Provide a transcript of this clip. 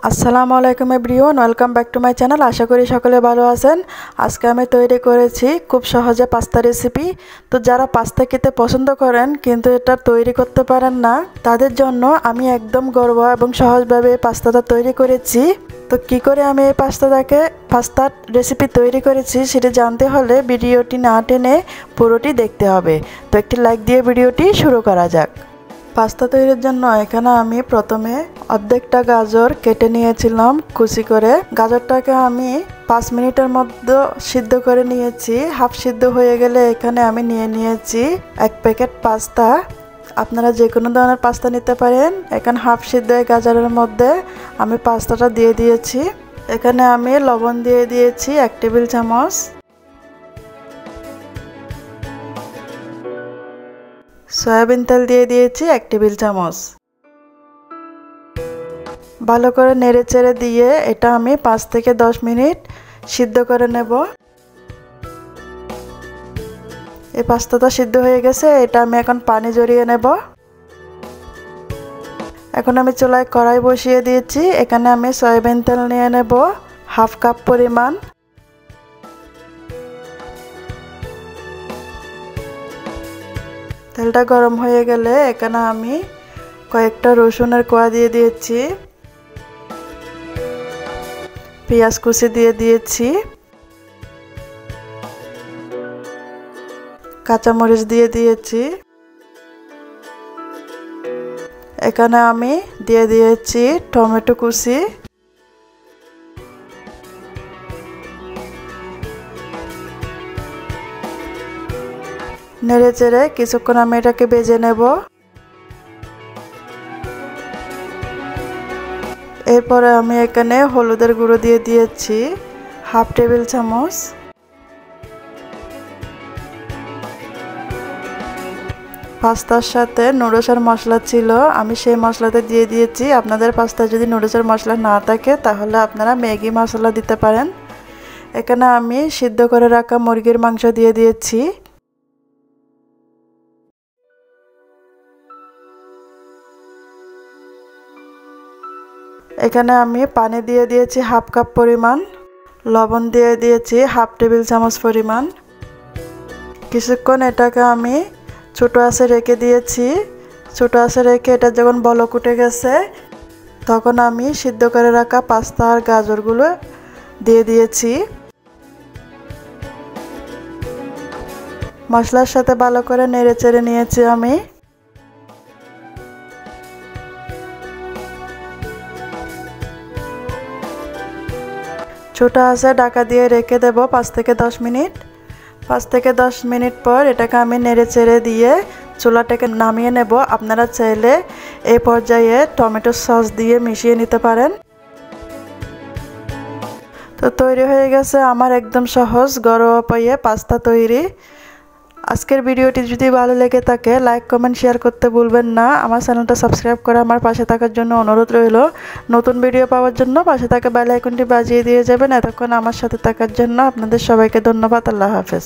আসসালামু আলাইকুম everyone, welcome back to my channel. আশা করি সকলে ভালো আছেন। আজকে আমি তৈরি করেছি খুব সহজে পাস্তা রেসিপি। তো যারা পাস্তা খেতে পছন্দ করেন কিন্তু এটা তৈরি করতে পারেন না, তাদের জন্য আমি একদম ঘরোয়া এবং সহজভাবে পাস্তাটা তৈরি করেছি। তো কী করে আমি এই পাস্তার রেসিপি তৈরি করেছি সেটা জানতে হলে ভিডিওটি না টেনে পুরোটি দেখতে হবে। তো একটি লাইক দিয়ে ভিডিওটি শুরু করা যাক। পাস্তা তৈরির জন্য এখানে আমি প্রথমে অর্ধেকটা গাজর কেটে নিয়েছিলাম কুচি করে। গাজরটাকে আমি 5 মিনিটের মধ্যে সিদ্ধ করে নিয়েছি। হাফ সিদ্ধ হয়ে গেলে এখানে আমি নিয়ে নিয়েছি 1 প্যাকেট পাস্তা। আপনারা যে কোনো ধরনের পাস্তা নিতে পারেন। এখানে হাফ সিদ্ধ গাজরের মধ্যে আমি পাস্তাটা দিয়ে দিয়েছি। এখানে আমি লবণ দিয়ে দিয়েছি 1 টেবিল চামচ। সয়াবিন তেল দিয়ে দিয়েছি 1 টেবিল চামচ। ভালো করে নেড়ে চেড়ে দিয়ে এটা আমি 5 থেকে 10 মিনিট সিদ্ধ করে নেব। এই পাস্তাটা সিদ্ধ হয়ে গেছে, এটা আমি এখন পানি ঝরিয়ে নেব। এখন আমি চুলায় কড়াই বসিয়ে দিয়েছি। এখানে আমি সয়াবিন তেল নিয়ে নেব হাফ কাপ পরিমাণ। তেলটা গরম হয়ে গেলে এখানে আমি কয়েকটা রসুনের কোয়া দিয়ে দিয়েছি, পেঁয়াজ কুচি দিয়ে দিয়েছি, কাঁচামরিচ দিয়ে দিয়েছি। এখানে আমি দিয়ে দিয়েছি টমেটো কুচি। নেড়ে চেড়ে কিছুক্ষণ আমি এটাকে ভেজে নেব। এরপরে আমি এখানে হলুদের গুঁড়ো দিয়ে দিয়েছি হাফ টেবিল চামচ। পাস্তার সাথে নুডলসের মশলা ছিল, আমি সেই মশলাতে দিয়ে দিয়েছি। আপনাদের পাস্তায় যদি নুডলসের মশলা না থাকে তাহলে আপনারা ম্যাগি মশলা দিতে পারেন। এখানে আমি সিদ্ধ করে রাখা মুরগির মাংস দিয়ে দিয়েছি। এখানে আমি পানি দিয়ে দিয়েছি হাফ কাপ পরিমাণ, লবণ দিয়ে দিয়েছি হাফ টেবিল চামচ পরিমাণ। কিছুক্ষণ এটাকে আমি ছোটো আঁচে রেখে দিয়েছি। ছোটো আঁচে রেখে এটা যখন বলক উঠে গেছে তখন আমি সিদ্ধ করে রাখা পাস্তা আর গাজরগুলো দিয়ে দিয়েছি। মশলার সাথে ভালো করে নেড়ে চেড়ে নিয়েছি আমি। ছোটো আঁচে ঢাকা দিয়ে রেখে দেব 5 থেকে 10 মিনিট। 5 থেকে 10 মিনিট পর এটাকে আমি নেড়ে চেড়ে দিয়ে চুলাটাকে নামিয়ে নেব। আপনারা চাইলে এই পর্যায়ে টমেটো সস দিয়ে মিশিয়ে নিতে পারেন। তো তৈরি হয়ে গেছে আমার একদম সহজ ঘরোয়া উপায়ে পাস্তা তৈরি। আজকের ভিডিওটি যদি ভালো লেগে থাকে লাইক কমেন্ট শেয়ার করতে ভুলবেন না। আমার চ্যানেলটা সাবস্ক্রাইব করে আমার পাশে থাকার জন্য অনুরোধ রইল। নতুন ভিডিও পাওয়ার জন্য পাশে থাকা বেল আইকনটি বাজিয়ে দিয়ে যাবেন। এতক্ষণ আমার সাথে থাকার জন্য আপনাদের সবাইকে ধন্যবাদ। আল্লাহ হাফেজ।